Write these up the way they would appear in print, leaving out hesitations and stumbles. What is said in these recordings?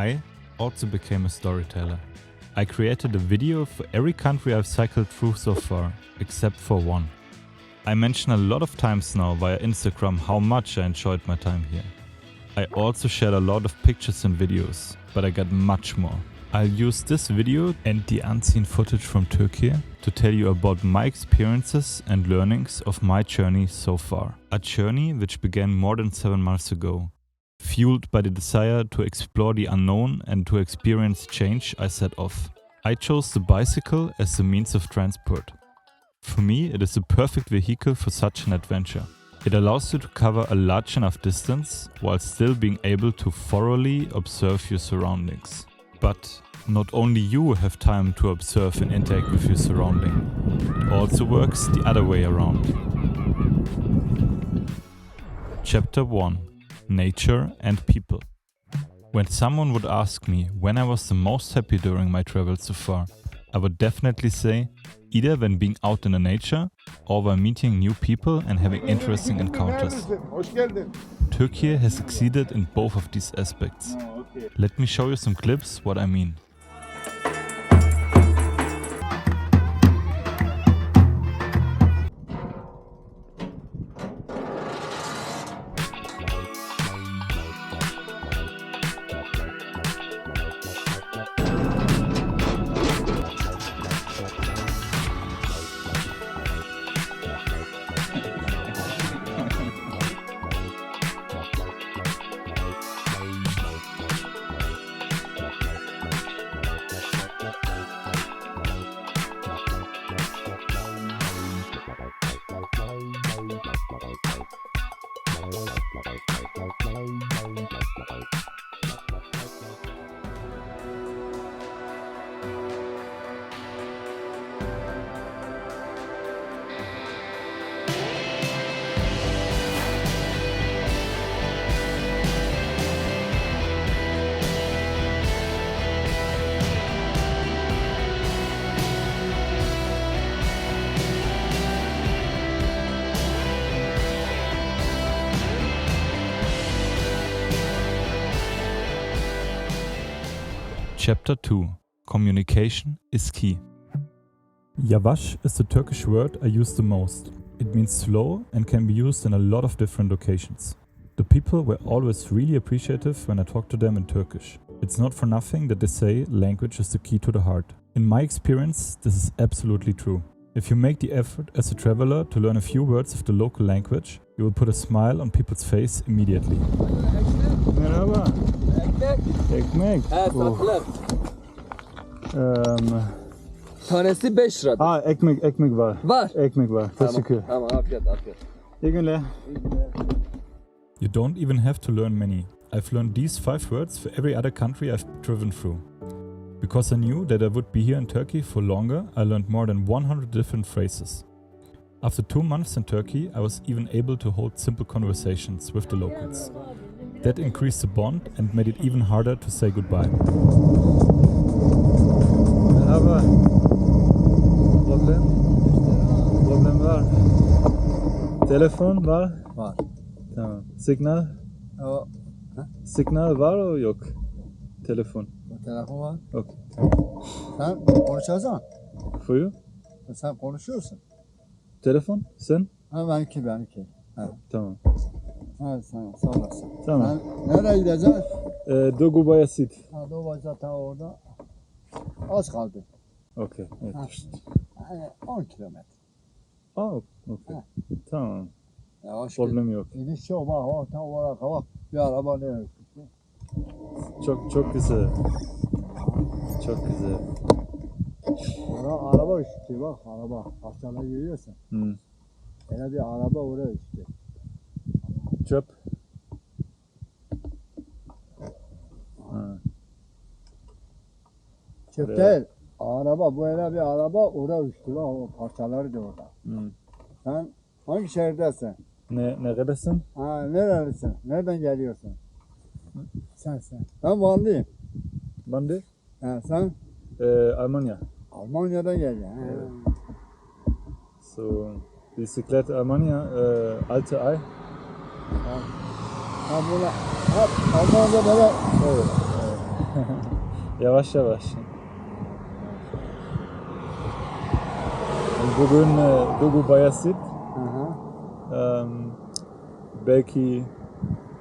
I also became a storyteller. I created a video for every country I've cycled through so far, except for one. I mention a lot of times now via Instagram how much I enjoyed my time here. I also shared a lot of pictures and videos, but I got much more. I'll use this video and the unseen footage from Turkey to tell you about my experiences and learnings of my journey so far. A journey which began more than 7 months ago. Fueled by the desire to explore the unknown and to experience change, I set off. I chose the bicycle as the means of transport. For me, it is a perfect vehicle for such an adventure. It allows you to cover a large enough distance while still being able to thoroughly observe your surroundings. But not only you have time to observe and interact with your surrounding, it also works the other way around. Chapter 1: Nature and People. When someone would ask me when I was the most happy during my travels so far, I would definitely say either when being out in the nature or while meeting new people and having interesting encounters. Turkey has succeeded in both of these aspects. Let me show you some clips what I mean. Chapter 2: Communication is key. Yavaş is the Turkish word I use the most. It means slow and can be used in a lot of different occasions. The people were always really appreciative when I talked to them in Turkish. It's not for nothing that they say language is the key to the heart. In my experience, this is absolutely true. If you make the effort as a traveler to learn a few words of the local language, you will put a smile on people's face immediately. Merhaba. Ekmek. Tatlı. Tanesi 5 lira. Ekmek var. Var. Ekmek var. Teşekkür. Tamam, afiyet. İyi günler. You don't even have to learn many. I've learned these 5 words for every other country I've driven through. Because I knew that I would be here in Turkey for longer, I learned more than 100 different phrases. After 2 months in Turkey, I was even able to hold simple conversations with the locals. That increased the bond and made it even harder to say goodbye. Merhaba. Problem var. Telefon var? Var. Tamam. Signal? O, Signal var o yok? Telefon. telefon var. Okay. Sen konuşacaksın. For you? Sen konuşuyorsun. Telefon? Sen? Ha benimki. Ha. Tamam. Ha sen sağ olasın. Tamam. Sen nereye gideceksin? Dogubaya sit. Ha Doğu zaten orada. Az kaldı. Okay. Evet. Yani 10 kilometre. Okay. Tamam. Yavaş Problem yok. İniş yok bak tam olarak bak. Bir araba nereye gitti? Çok güzel. Çok güzel. Araba işte bak araba. Aşağıda görüyorsun. Öyle bir araba oraya işte. Çöp. Ha. Çöp Oraya. değil. Araba böyle bir araba oraya uçtu bak o parçaları da orada. Sen hangi şehirdesin? Neredesin? Ha nerelisin? Nereden geliyorsun? Sen. Ben Vanlıyım. Ben de Ha sen? Almanya. Almanya'dan geliyorsun. Evet. So bisiklet Almanya, alte ay. Ha buna hep Almanya'da böyle Evet. Yavaş yavaş. Bugün Dugu Bayasit. Belki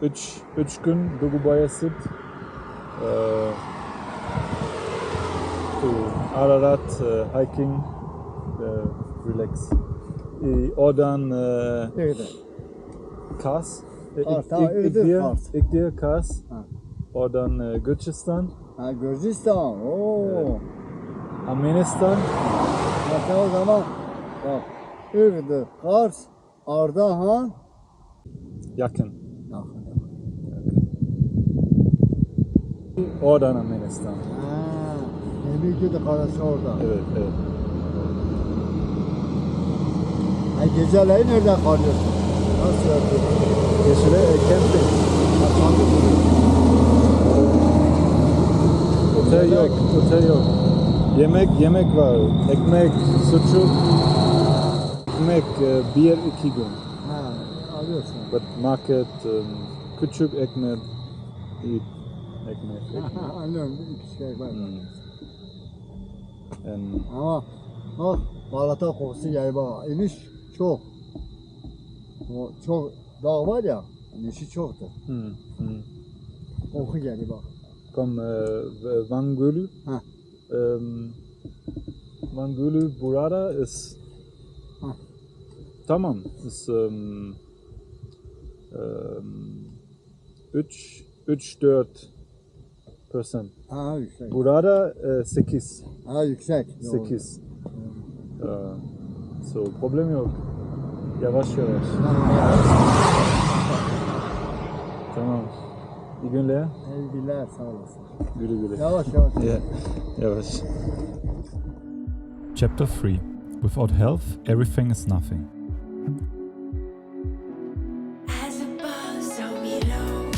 3 gün Dugu Bayasit. Ararat hiking, relax. Oradan Kars. İlk diye Kars. Oradan Gürcistan. Ha, Gürcistan. Oo. Ermenistan. Hatta o zaman bak, Iğdır, Kars, Ardahan. Yakın. Oradan Ermenistan. Ha, Yemek de karası orada. Evet. Ha, geceleyin nerede kalıyorsun? Nasıl yapıyorsun? Geceleri camping. Otel yok. Yemek var. Ekmek, sucuk. Ekmek 1-2 gün. Ha, alıyorsun. But market, küçük ekmek, ekmek. Anlıyorum, iki şey var. And Ama bak, balata kokusu geliyor bak. İniş çok. O çok dağ var ya, inişi çoktur. Koku geliyor bak. comme Van Gölü. Van Gölü burada ist tamam. Ist 3-4%. Ha, yüksek. Burada 8. Ha, yüksek. 8. So problem yok. Yavaş. Tamam. İyi günler. İyi günler, sağ olasın. Güle. Yavaş. Yeah. Yavaş. Chapter 3. Without health, everything is nothing. As above, so below.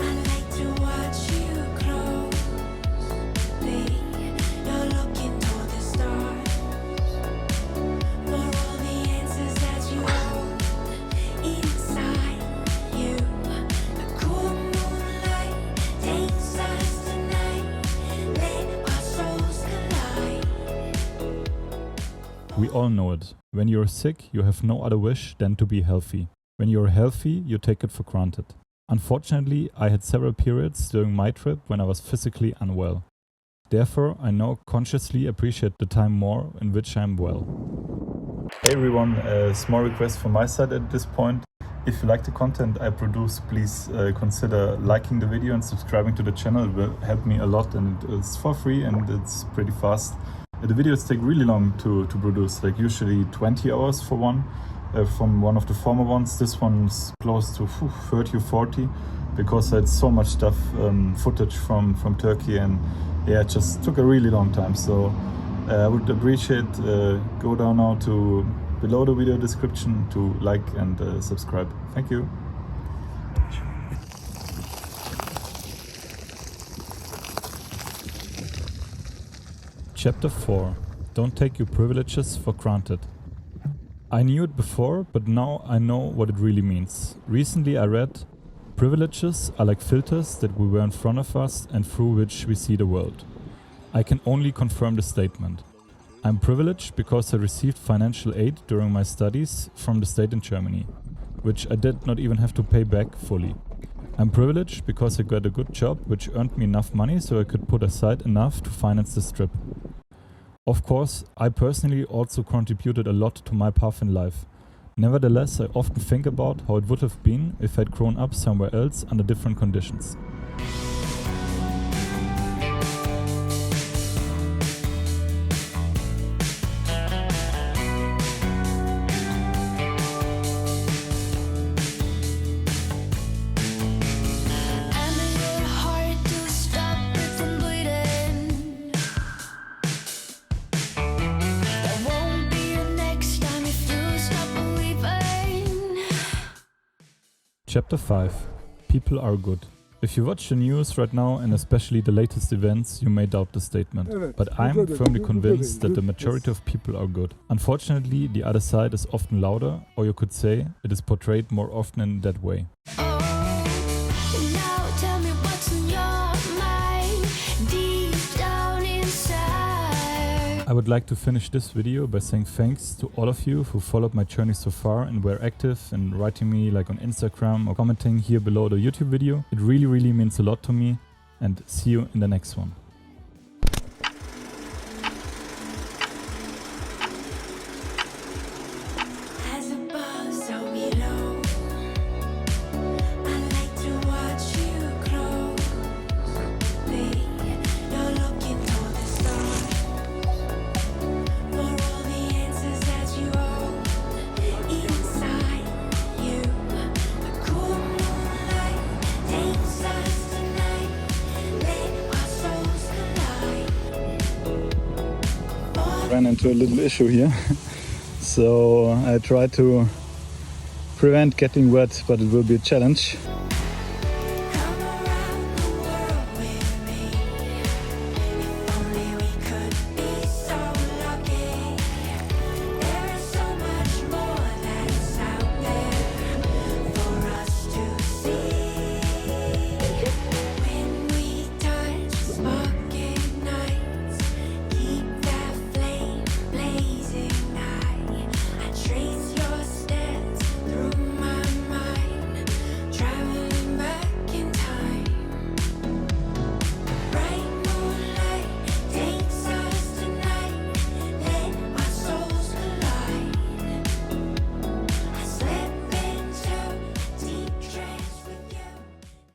I like to watch you closely. You're looking toward the stars for all the answers that you hold inside you. The cool moonlight takes us tonight. Let our souls collide. We all know it. When you're sick, you have no other wish than to be healthy. When you're healthy, you take it for granted. Unfortunately, I had several periods during my trip when I was physically unwell. Therefore, I now consciously appreciate the time more in which I am well. Hey everyone, a small request from my side at this point. If you like the content I produce, please consider liking the video and subscribing to the channel. It will help me a lot, and it's for free and it's pretty fast. The videos take really long to produce, like usually 20 hours for one. From one of the former ones, this one's close to 30 or 40, because I had so much stuff, footage from Turkey, and yeah, it just took a really long time. So I would appreciate, go down now to below the video description to like and subscribe. Thank you. Chapter 4. Don't take your privileges for granted. I knew it before, but now I know what it really means. Recently I read, privileges are like filters that we wear in front of us and through which we see the world. I can only confirm the statement. I'm privileged because I received financial aid during my studies from the state in Germany, which I did not even have to pay back fully. I'm privileged because I got a good job which earned me enough money so I could put aside enough to finance this trip. Of course, I personally also contributed a lot to my path in life. Nevertheless, I often think about how it would have been if I'd grown up somewhere else under different conditions. Chapter 5. People are good. If you watch the news right now, and especially the latest events, you may doubt the statement. But I'm firmly convinced that the majority of people are good. Unfortunately, the other side is often louder, or you could say it is portrayed more often in that way. Now tell me what's in your I would like to finish this video by saying thanks to all of you who followed my journey so far and were active and writing me like on Instagram or commenting here below the YouTube video. It really means a lot to me, and see you in the next one. As above, so below. I like to watch you closely. You're looking for the stars, for all the answers that you hold inside you. The cool moonlight takes us tonight. Let our souls collide. Ran into a little issue here. So I try to prevent getting wet, but it will be a challenge.